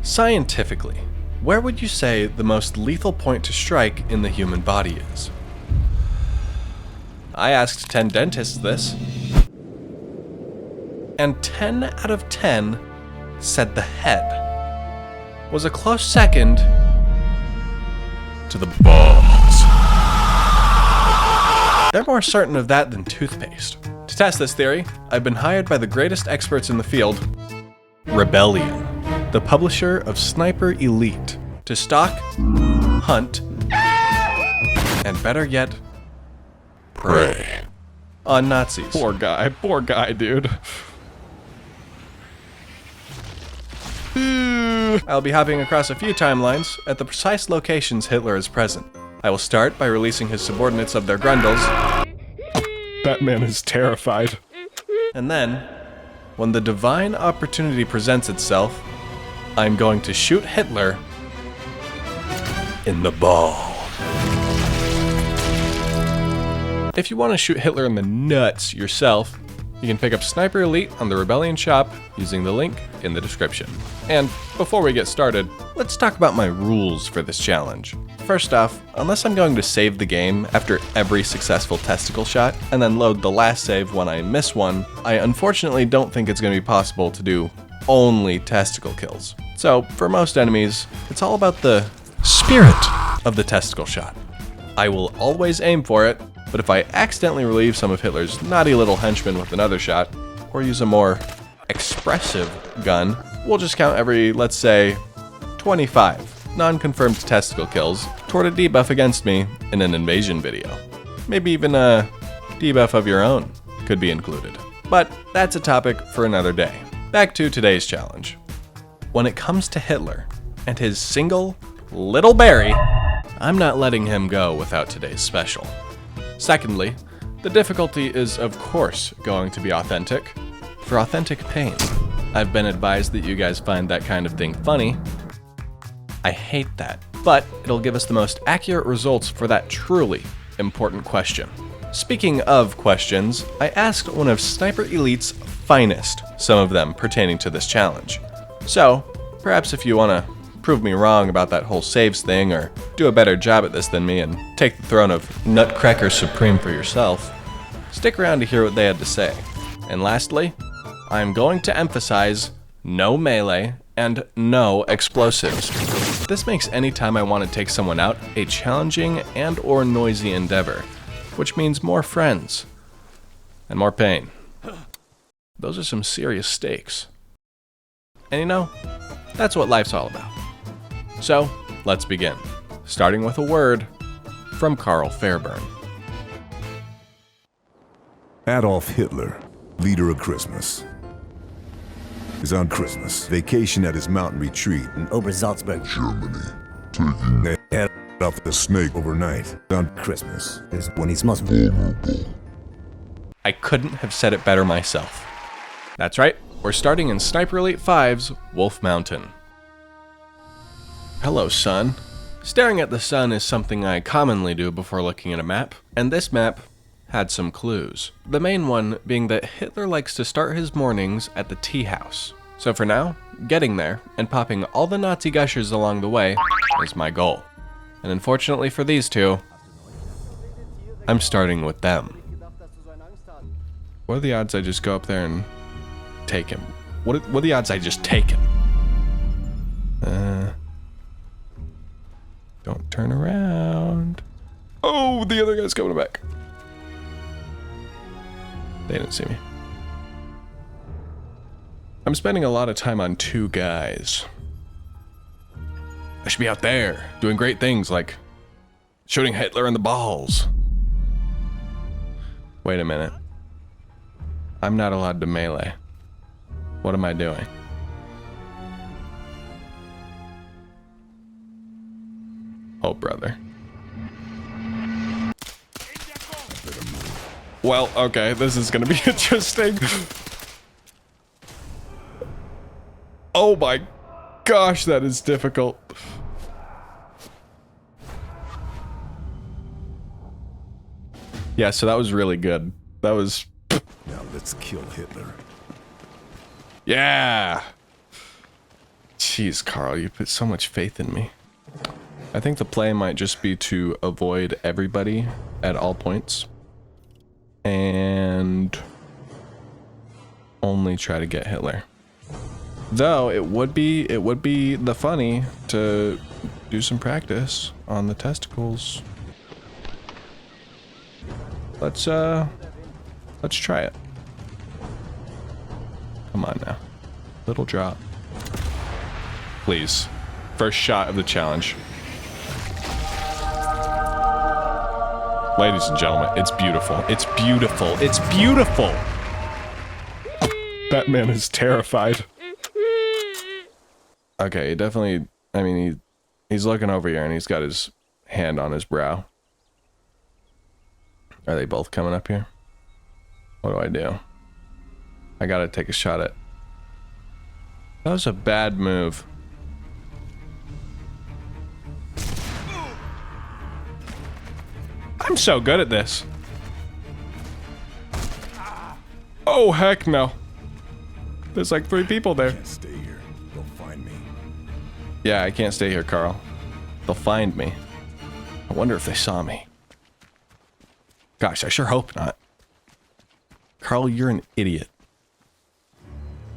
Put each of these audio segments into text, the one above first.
Scientifically, where would you say the most lethal point to strike in the human body is? I asked 10 dentists this, and 10 out of 10 said the head was a close second to the balls. They're more certain of that than toothpaste. To test this theory, I've been hired by the greatest experts in the field, Rebellion, the publisher of Sniper Elite, to stalk, hunt, and better yet, prey on Nazis. Poor guy, dude. I'll be hopping across a few timelines at the precise locations Hitler is present. I will start by releasing his subordinates of their grundles. That man is terrified. And then, when the divine opportunity presents itself, I'm going to shoot Hitler in the ball. If you want to shoot Hitler in the nuts yourself, you can pick up Sniper Elite on the Rebellion shop using the link in the description. And before we get started, let's talk about my rules for this challenge. First off, unless I'm going to save the game after every successful testicle shot, and then load the last save when I miss one, I unfortunately don't think it's going to be possible to do only testicle kills. So, for most enemies, it's all about the spirit of the testicle shot. I will always aim for it, but if I accidentally relieve some of Hitler's naughty little henchmen with another shot, or use a more expressive gun, we'll just count every, let's say, 25 non-confirmed testicle kills toward a debuff against me in an invasion video. Maybe even a debuff of your own could be included. But that's a topic for another day. Back to today's challenge. When it comes to Hitler and his single little berry, I'm not letting him go without today's special. Secondly, the difficulty is of course going to be authentic, for authentic pain. I've been advised that you guys find that kind of thing funny. I hate that, but it'll give us the most accurate results for that truly important question. Speaking of questions, I asked one of Sniper Elite's finest, some of them pertaining to this challenge. So, perhaps if you want to prove me wrong about that whole saves thing, or do a better job at this than me and take the throne of Nutcracker Supreme for yourself, stick around to hear what they had to say. And lastly, I'm going to emphasize no melee and no explosives. This makes any time I want to take someone out a challenging and or noisy endeavor, which means more friends and more pain. Those are some serious stakes. And you know, that's what life's all about. So, let's begin, starting with a word from Carl Fairburn. Adolf Hitler, leader of Christmas, is on Christmas vacation at his mountain retreat in Obersalzberg, Germany, taking the head off the snake overnight. On Christmas is when he's most vulnerable. I couldn't have said it better myself. That's right, we're starting in Sniper Elite 5's Wolf Mountain. Hello, sun. Staring at the sun is something I commonly do before looking at a map, and this map had some clues. The main one being that Hitler likes to start his mornings at the tea house. So for now, getting there and popping all the Nazi gushers along the way is my goal. And unfortunately for these two, I'm starting with them. What are the odds I just go up there and take him? What are the odds I just take him? Don't turn around. Oh, the other guy's coming back. They didn't see me. I'm spending a lot of time on two guys. I should be out there doing great things like shooting Hitler in the balls. Wait a minute. I'm not allowed to melee. What am I doing? Oh, brother. Well, okay, this is gonna be interesting. Oh my gosh, that is difficult. Yeah, so that was really good. That was... Now let's kill Hitler. Yeah! Jeez, Carl, you put so much faith in me. I think the play might just be to avoid everybody at all points. And only try to get Hitler. Though it would be the funny to do some practice on the testicles. Let's try it. Come on now. Little drop. Please. First shot of the challenge. Ladies and gentlemen, it's beautiful. It's beautiful. It's beautiful. That man is terrified. Okay, he definitely, I mean, he's looking over here and he's got his hand on his brow. Are they both coming up here? What do I do? I gotta take a shot at... That was a bad move. I'm so good at this. Oh, heck no. There's like 3 people there. I can't stay here. They'll find me. Yeah, I can't stay here, Carl. They'll find me. I wonder if they saw me. Gosh, I sure hope not. Carl, you're an idiot.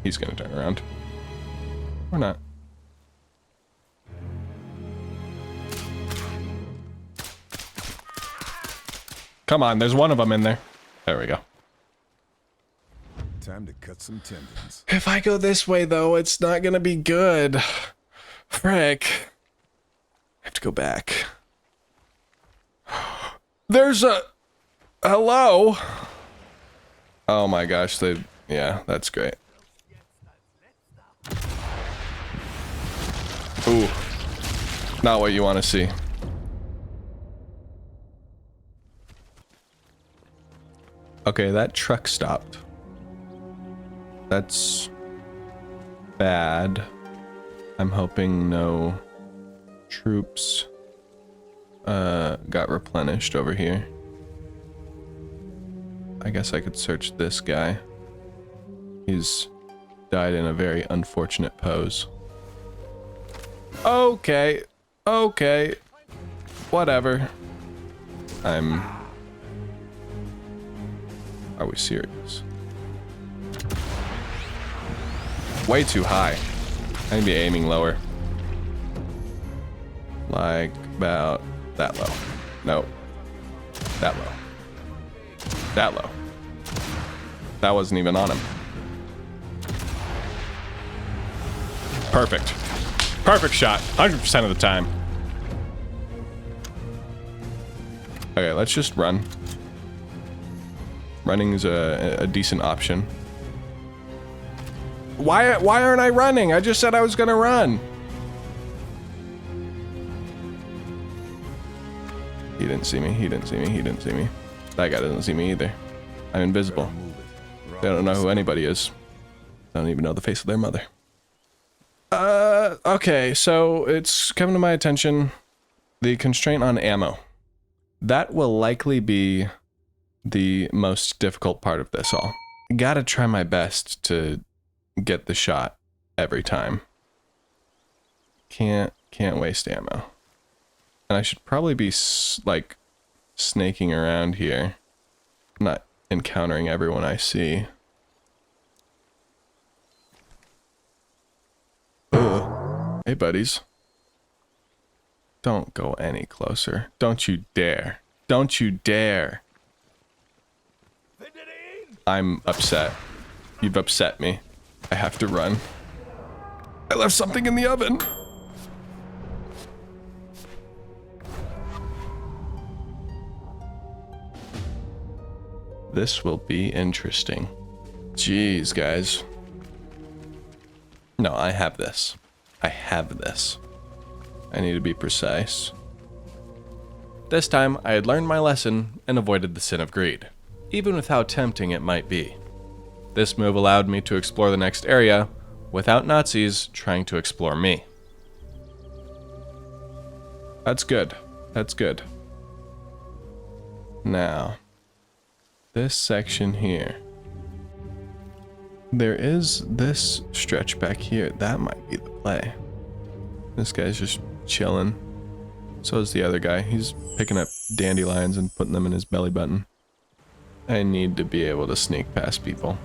He's gonna turn around. Or not. Come on, there's one of them in there. There we go. Time to cut some tendons. If I go this way, though, it's not gonna be good. Frick. I have to go back. There's a... Hello? Oh my gosh, they... Yeah, that's great. Ooh. Not what you want to see. Okay, that truck stopped. That's bad. I'm hoping no troops got replenished over here. I guess I could search this guy. He's died in a very unfortunate pose. Okay. Okay. Whatever. Are we serious? Way too high. I need to be aiming lower. Like about that low. Nope. That low. That low. That wasn't even on him. Perfect. Perfect shot. 100% of the time. Okay, let's just run. Running is a decent option. Why aren't I running? I just said I was gonna run. He didn't see me. He didn't see me. He didn't see me. That guy doesn't see me either. I'm invisible. They don't know who anybody is. They don't even know the face of their mother. Okay, so it's coming to my attention. The constraint on ammo. That will likely be the most difficult part of this all. Gotta try my best to get the shot every time. Can't waste ammo. And I should probably be like snaking around here, not encountering everyone I see. Ugh. Hey buddies. Don't go any closer. Don't you dare. Don't you dare. I'm upset. You've upset me. I have to run. I left something in the oven. This will be interesting. Jeez, guys. No, I have this. I have this. I need to be precise. This time, I had learned my lesson and avoided the sin of greed, even with how tempting it might be. This move allowed me to explore the next area without Nazis trying to explore me. That's good. That's good. Now, this section here. There is this stretch back here. That might be the play. This guy's just chilling. So is the other guy. He's picking up dandelions and putting them in his belly button. I need to be able to sneak past people.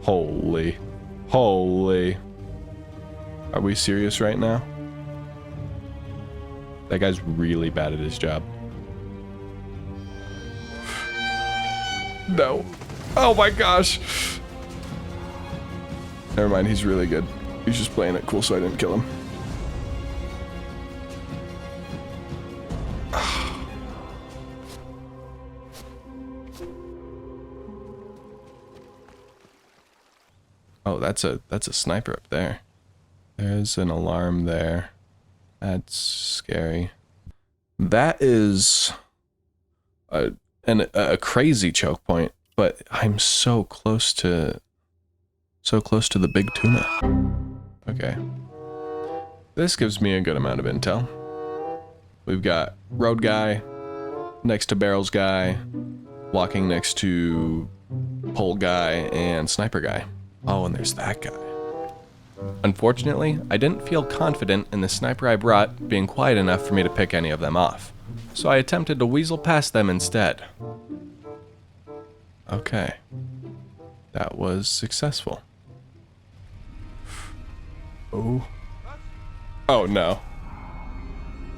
Holy. Holy. Are we serious right now? That guy's really bad at his job. No. Oh my gosh. Never mind, he's really good. He's just playing it cool so I didn't kill him. Oh, that's a sniper up there. There's an alarm there. That's scary. That is a crazy choke point, but I'm so close to the big tuna. Okay. This gives me a good amount of intel. We've got road guy next to barrels guy, walking next to pole guy and sniper guy. Oh, and there's that guy. Unfortunately, I didn't feel confident in the sniper I brought being quiet enough for me to pick any of them off, so I attempted to weasel past them instead. Okay. That was successful. Oh. Oh no.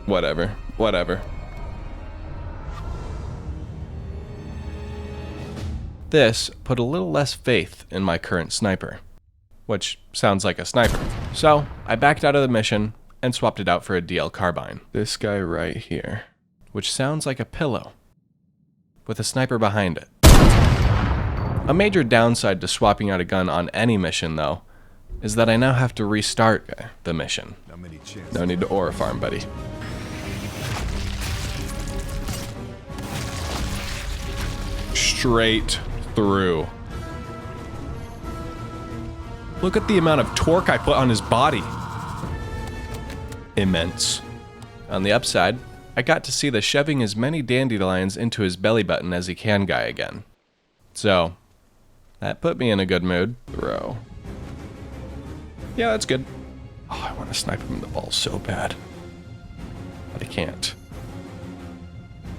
Whatever. Whatever. This put a little less faith in my current sniper, which sounds like a sniper. So I backed out of the mission and swapped it out for a DL carbine. This guy right here, which sounds like a pillow with a sniper behind it. A major downside to swapping out a gun on any mission, though, is that I now have to restart the mission. No need to aura farm, buddy. Straight through. Look at the amount of torque I put on his body. Immense. On the upside, I got to see the shoving as many dandelions into his belly button as he can guy again. So, that put me in a good mood. Throw. Yeah, that's good. Oh, I want to snipe him in the balls so bad. But I can't.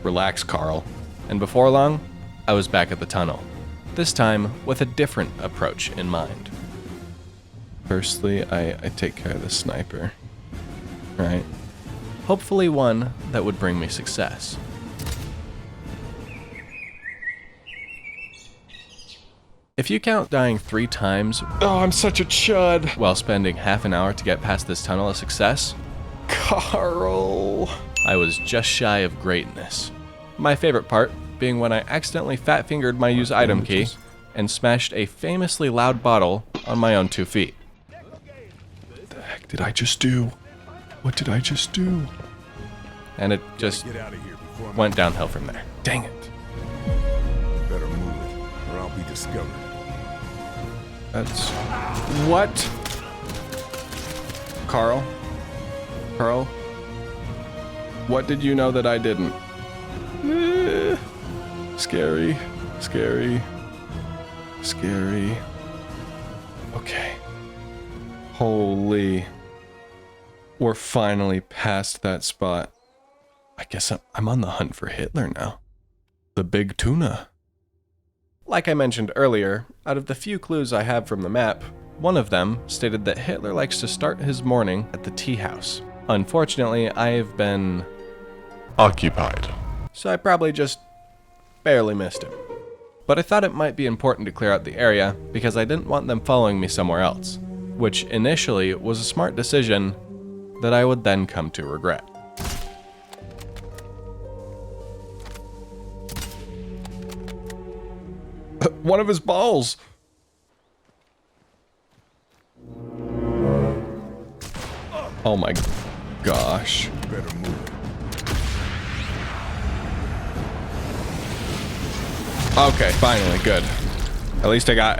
Relax, Carl. And before long, I was back at the tunnel. This time, with a different approach in mind. Firstly, I take care of the sniper. Right? Hopefully one that would bring me success. If you count dying 3 times... Oh, I'm such a chud! While spending half an hour to get past this tunnel a success... Carl! I was just shy of greatness. My favorite part being when I accidentally fat-fingered my use item key and smashed a famously loud bottle on my own 2 feet. What the heck did I just do? What did I just do? And it just went downhill from there. Dang it. Better move it, or I'll be discovered. That's... What? Carl? Carl? What did you know that I didn't? Scary. Scary. Scary. Okay. Holy. We're finally past that spot. I guess I'm on the hunt for Hitler now. The big tuna. Like I mentioned earlier, out of the few clues I have from the map, one of them stated that Hitler likes to start his morning at the tea house. Unfortunately, I've been... occupied. So I probably just barely missed him. But I thought it might be important to clear out the area because I didn't want them following me somewhere else, which initially was a smart decision that I would then come to regret. One of his balls! Oh my gosh. Better move it. Okay, finally, good. At least I got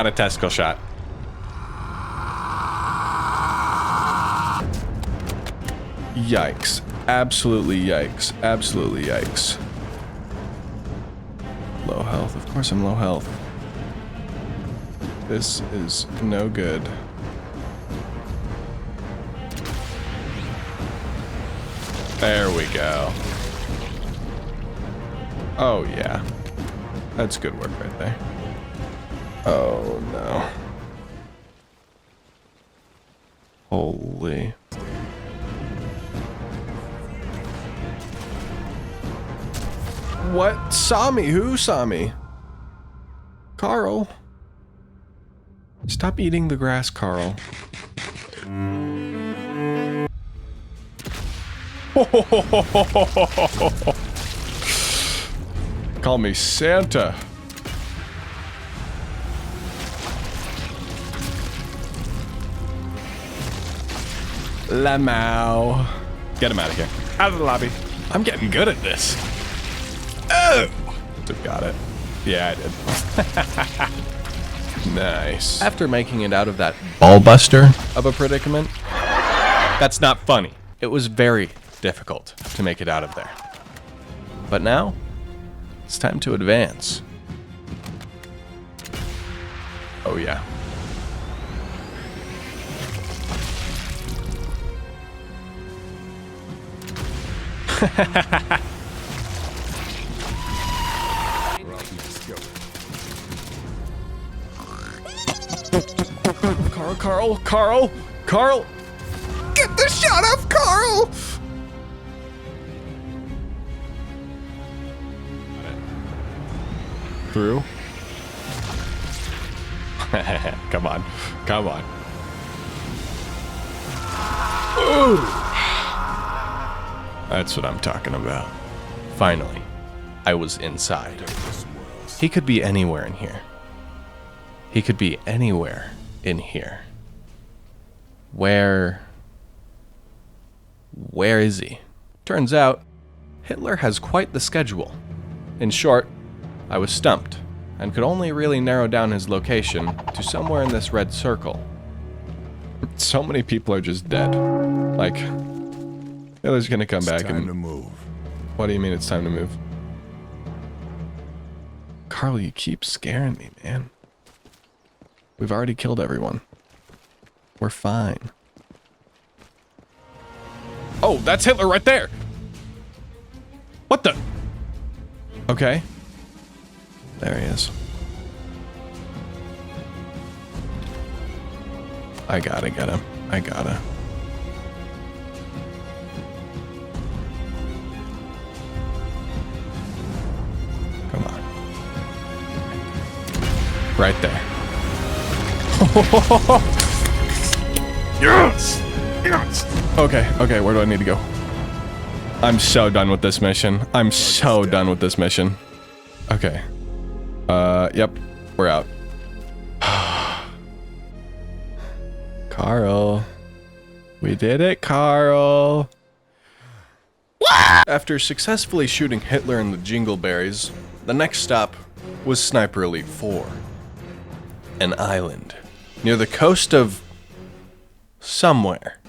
a testicle shot. Yikes. Absolutely yikes. Absolutely yikes. low health. Of course I'm low health. This is no good. There we go. Oh, yeah. That's good work right there. Oh, no. Holy. What? Saw me? Who saw me? Carl. Stop eating the grass, Carl. Call me Santa. Lamau. Get him out of here. Out of the lobby. I'm getting good at this. Oh! Got it. Yeah, I did. Nice. After making it out of that ballbuster of a predicament, that's not funny. It was very difficult to make it out of there. But now, it's time to advance. Oh yeah. Carl! Get the shot off, Carl! Through? Come on. Ooh. That's what I'm talking about. Finally, I was inside. He could be anywhere in here. Where is he? Turns out, Hitler has quite the schedule. In short, I was stumped, and could only really narrow down his location to somewhere in this red circle. So many people are just dead. Like, Hitler's gonna come back and... Time to move. What do you mean it's time to move? Carl, you keep scaring me, man. We've already killed everyone. We're fine. Oh, that's Hitler right there! What the? Okay. There he is. I gotta get him. I gotta. Come on. Right there. Yes! Yes! Okay, where do I need to go? I'm so done with this mission. Okay. Yep, we're out. Carl. We did it, Carl. After successfully shooting Hitler in the Jingleberries, the next stop was Sniper Elite 4. An island near the coast of somewhere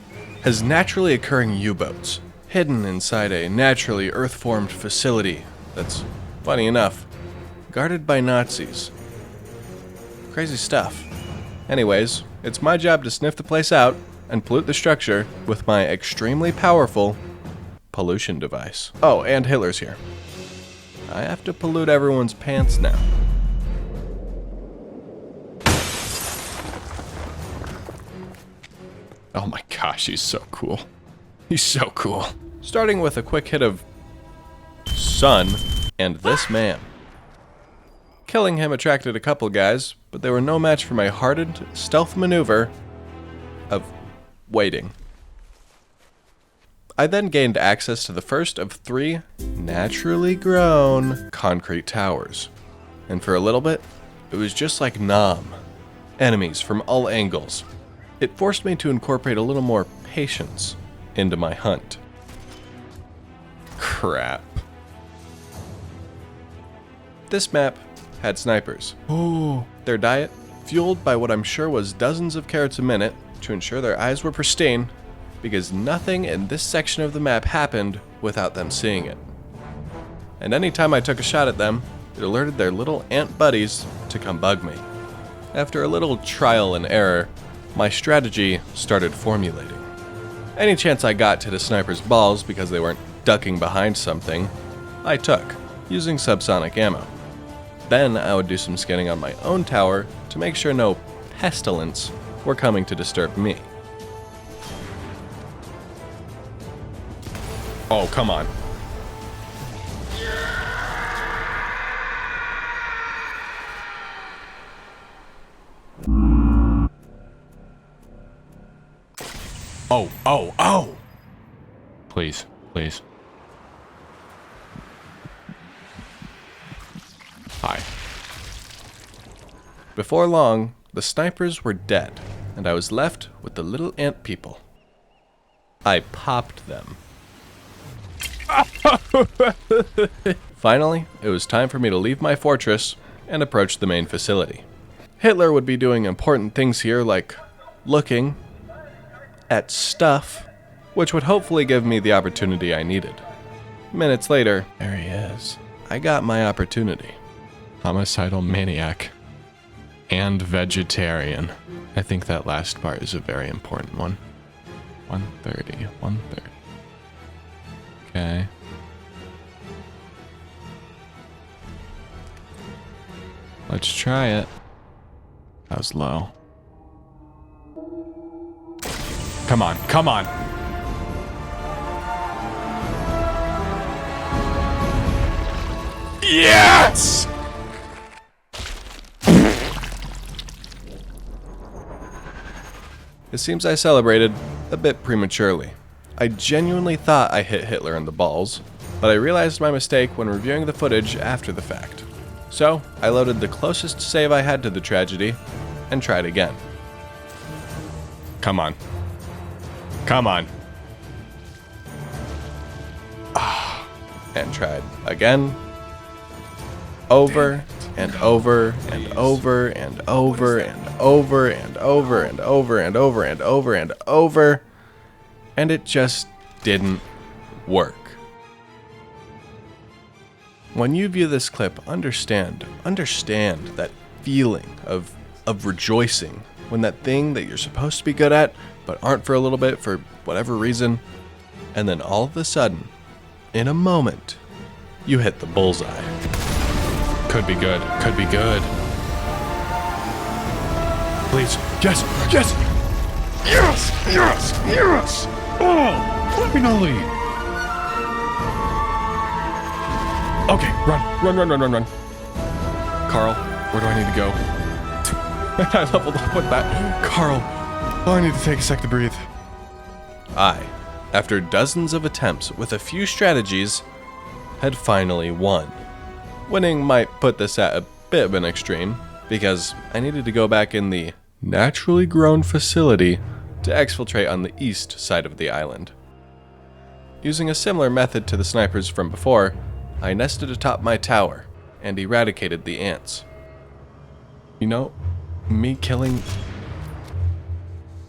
has naturally occurring U-boats hidden inside a naturally earth-formed facility that's, funny enough, guarded by Nazis. Crazy stuff. Anyways, it's my job to sniff the place out and pollute the structure with my extremely powerful pollution device. Oh, and Hitler's here. I have to pollute everyone's pants now. Oh my gosh, he's so cool. He's so cool. Starting with a quick hit of sun and this man. Killing him attracted a couple guys, but they were no match for my hardened stealth maneuver of waiting. I then gained access to the first of 3 naturally grown concrete towers. And for a little bit, it was just like Nam. Enemies from all angles. It forced me to incorporate a little more patience into my hunt. Crap. This map had snipers. Oh, their diet, fueled by what I'm sure was dozens of carrots a minute to ensure their eyes were pristine, because nothing in this section of the map happened without them seeing it. And anytime I took a shot at them, it alerted their little ant buddies to come bug me. After a little trial and error, my strategy started formulating. Any chance I got to the sniper's balls because they weren't ducking behind something, I took, using subsonic ammo. Then I would do some scanning on my own tower to make sure no pestilence were coming to disturb me. Oh, come on. Oh! Please, please. Hi. Before long, the snipers were dead, and I was left with the little ant people. I popped them. Finally, it was time for me to leave my fortress and approach the main facility. Hitler would be doing important things here, like looking at stuff, which would hopefully give me the opportunity I needed. Minutes later, there he is. I got my opportunity. Homicidal maniac and vegetarian. I think that last part is a very important one. 130. Okay. Let's try it. That was low. Come on. Yes! It seems I celebrated a bit prematurely. I genuinely thought I hit Hitler in the balls, but I realized my mistake when reviewing the footage after the fact. So, I loaded the closest save I had to the tragedy and tried again. Come on. And tried again. Over and over and over and over and over and over and over and over and over and over, and it just didn't work. When you view this clip, understand that feeling of rejoicing when that thing that you're supposed to be good at but aren't for a little bit for whatever reason, and then all of a sudden, in a moment, you hit the bullseye. Could be good. Please. Yes! Oh, finally! Okay, run. Carl, where do I need to go? I leveled up with that. Carl, I need to take a sec to breathe. I, after dozens of attempts with a few strategies, had finally won. Winning might put this at a bit of an extreme, because I needed to go back in the naturally grown facility to exfiltrate on the east side of the island. Using a similar method to the snipers from before, I nested atop my tower and eradicated the ants. You know, me killing...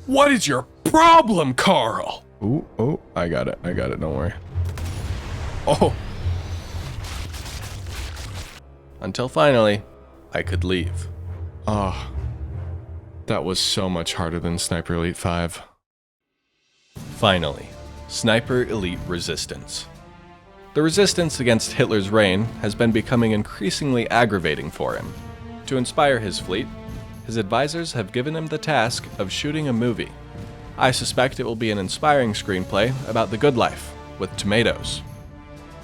What is your problem, Carl? Ooh, I got it, don't worry. Oh! Until finally, I could leave. Oh, that was so much harder than Sniper Elite 5. Finally, Sniper Elite Resistance. The resistance against Hitler's reign has been becoming increasingly aggravating for him. To inspire his fleet, his advisors have given him the task of shooting a movie. I suspect it will be an inspiring screenplay about the good life, with tomatoes.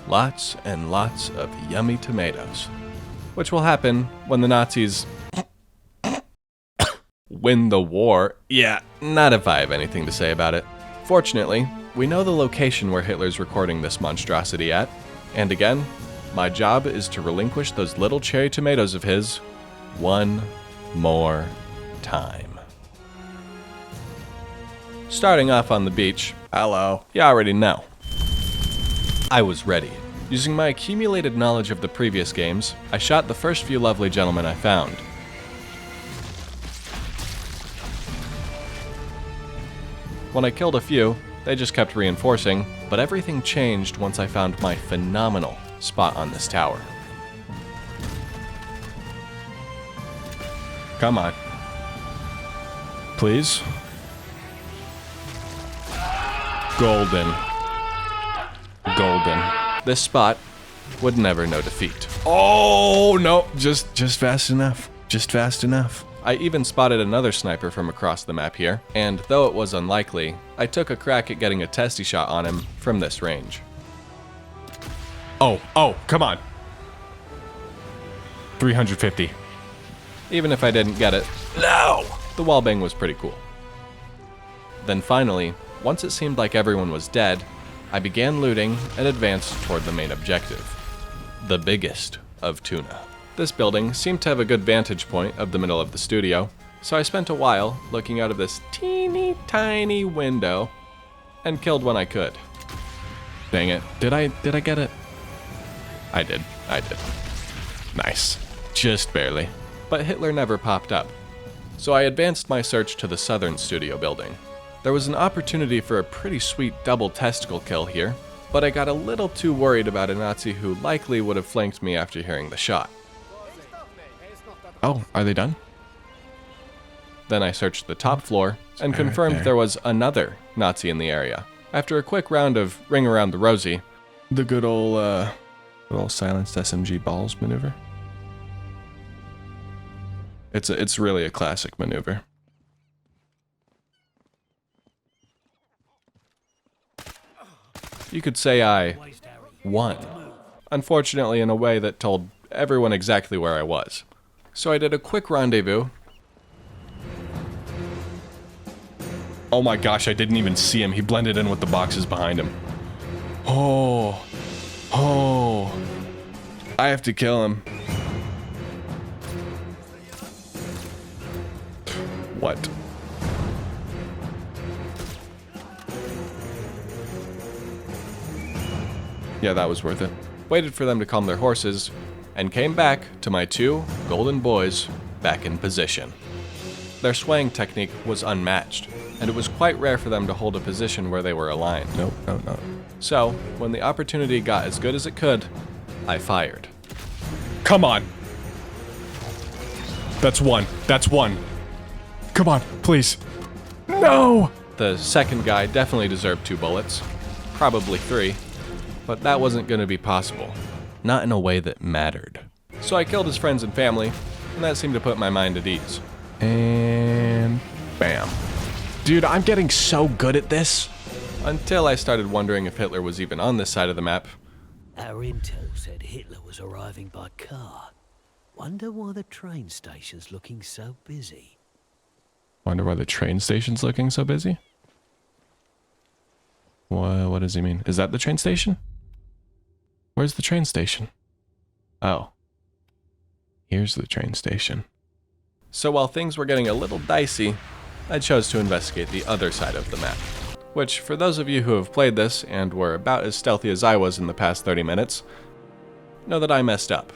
Lots and lots of yummy tomatoes. Which will happen when the Nazis win the war. Yeah, not if I have anything to say about it. Fortunately, we know the location where Hitler's recording this monstrosity at, and again, my job is to relinquish those little cherry tomatoes of his one more time. Starting off on the beach, hello, you already know. I was ready. Using my accumulated knowledge of the previous games, I shot the first few lovely gentlemen I found. When I killed a few, they just kept reinforcing, but everything changed once I found my phenomenal spot on this tower. Come on. Please. Golden. Golden. This spot would never know defeat. Oh, no. Just fast enough. Just fast enough. I even spotted another sniper from across the map here, and though it was unlikely, I took a crack at getting a testy shot on him from this range. Oh, come on. 350. Even if I didn't get it, no! The wallbang was pretty cool. Then finally, once it seemed like everyone was dead, I began looting and advanced toward the main objective. The biggest of Tuna. This building seemed to have a good vantage point of the middle of the studio, so I spent a while looking out of this teeny tiny window and killed when I could. Dang it. Did I get it? I did. Nice. Just barely. But Hitler never popped up. So I advanced my search to the southern studio building. There was an opportunity for a pretty sweet double testicle kill here, but I got a little too worried about a Nazi who likely would have flanked me after hearing the shot. Oh, are they done? Then I searched the top floor and confirmed there was another Nazi in the area. After a quick round of ring around the rosy, the good old silenced SMG balls maneuver. It's really a classic maneuver. You could say I won. Unfortunately, in a way that told everyone exactly where I was. So I did a quick rendezvous. Oh my gosh, I didn't even see him. He blended in with the boxes behind him. Oh. I have to kill him. What? Yeah, that was worth it. Waited for them to calm their horses, and came back to my two golden boys back in position. Their swaying technique was unmatched, and it was quite rare for them to hold a position where they were aligned. No. So, when the opportunity got as good as it could, I fired. Come on! That's one. Come on, please. No! The second guy definitely deserved 2 bullets. Probably 3. But that wasn't going to be possible. Not in a way that mattered. So I killed his friends and family, and that seemed to put my mind at ease. And bam. Dude, I'm getting so good at this. Until I started wondering if Hitler was even on this side of the map. Our intel said Hitler was arriving by car. Wonder why the train station's looking so busy. Wonder why the train station's looking so busy? What does he mean? Is that the train station? Where's the train station? Oh. Here's the train station. So while things were getting a little dicey, I chose to investigate the other side of the map. Which, for those of you who have played this and were about as stealthy as I was in the past 30 minutes, know that I messed up.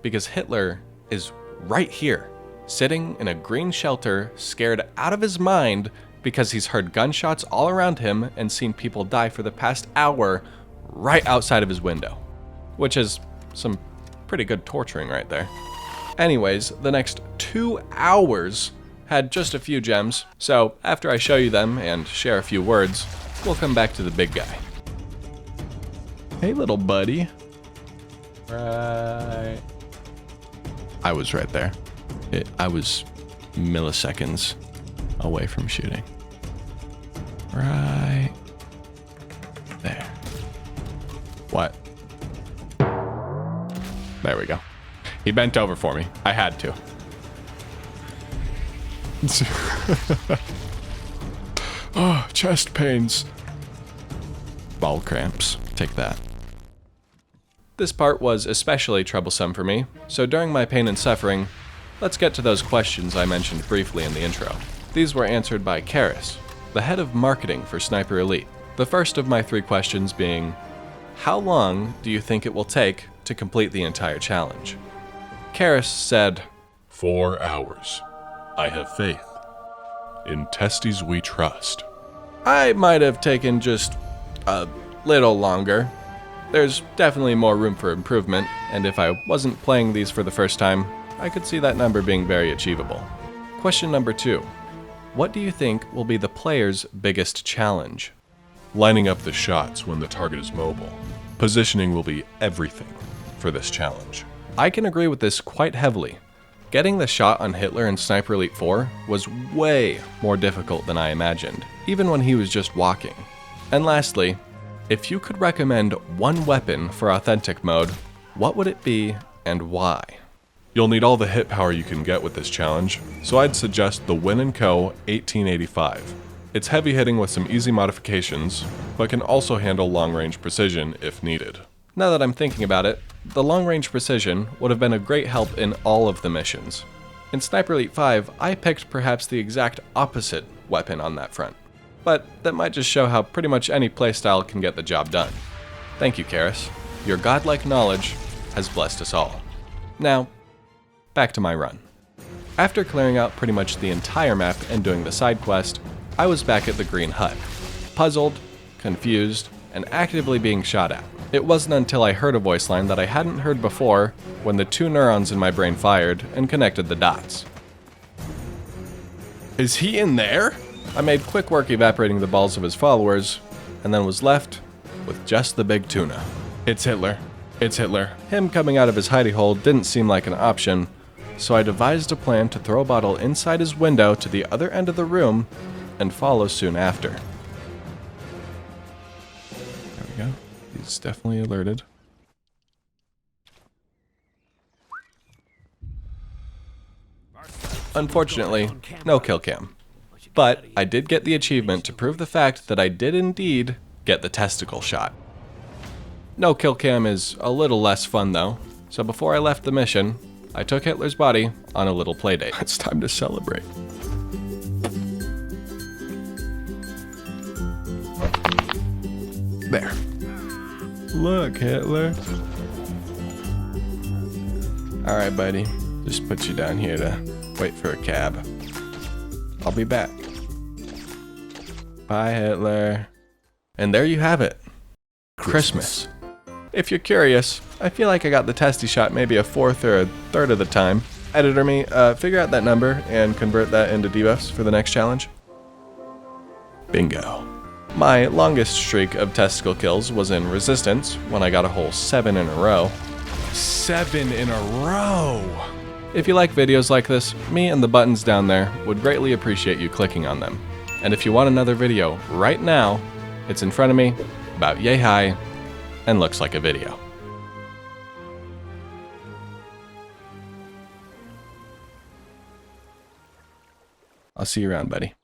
Because Hitler is right here, sitting in a green shelter, scared out of his mind because he's heard gunshots all around him and seen people die for the past hour right outside of his window. Which is some pretty good torturing right there. Anyways, the next 2 hours had just a few gems, so after I show you them and share a few words, we'll come back to the big guy. Hey, little buddy. Right. I was right there. I was milliseconds away from shooting. Right there. What? There we go. He bent over for me. I had to. Oh, chest pains. Ball cramps. Take that. This part was especially troublesome for me, so during my pain and suffering, let's get to those questions I mentioned briefly in the intro. These were answered by Karis, the head of marketing for Sniper Elite. The first of my 3 questions being, how long do you think it will take to complete the entire challenge? Karis said, 4 hours. I have faith. In testes we trust. I might have taken just a little longer. There's definitely more room for improvement, and if I wasn't playing these for the first time, I could see that number being very achievable. Question number 2. What do you think will be the player's biggest challenge? Lining up the shots when the target is mobile. Positioning will be everything for this challenge. I can agree with this quite heavily. Getting the shot on Hitler in Sniper Elite 4 was way more difficult than I imagined, even when he was just walking. And lastly, if you could recommend one weapon for Authentic mode, what would it be and why? You'll need all the hit power you can get with this challenge, so I'd suggest the Win & Co. 1885. It's heavy hitting with some easy modifications, but can also handle long-range precision if needed. Now that I'm thinking about it, the long-range precision would have been a great help in all of the missions. In Sniper Elite 5, I picked perhaps the exact opposite weapon on that front. But that might just show how pretty much any playstyle can get the job done. Thank you, Karis. Your godlike knowledge has blessed us all. Now, back to my run. After clearing out pretty much the entire map and doing the side quest, I was back at the green hut, puzzled, confused, and actively being shot at. It wasn't until I heard a voice line that I hadn't heard before when the 2 neurons in my brain fired and connected the dots. Is he in there? I made quick work evaporating the balls of his followers, and then was left with just the big tuna. It's Hitler. It's Hitler. Him coming out of his hidey hole didn't seem like an option, so I devised a plan to throw a bottle inside his window to the other end of the room and follow soon after. There we go. He's definitely alerted. Unfortunately, no kill cam. But I did get the achievement to prove the fact that I did indeed get the testicle shot. No kill cam is a little less fun though, so before I left the mission, I took Hitler's body on a little playdate. It's time to celebrate. There. Look, Hitler. Alright, buddy. Just put you down here to wait for a cab. I'll be back. Bye, Hitler. And there you have it. Christmas. If you're curious, I feel like I got the testy shot maybe a fourth or a third of the time. Editor me, figure out that number and convert that into debuffs for the next challenge. Bingo. My longest streak of testicle kills was in Resistance, when I got a whole 7 in a row. 7 in a row! If you like videos like this, me and the buttons down there would greatly appreciate you clicking on them. And if you want another video right now, it's in front of me, about yay high, and looks like a video. I'll see you around, buddy.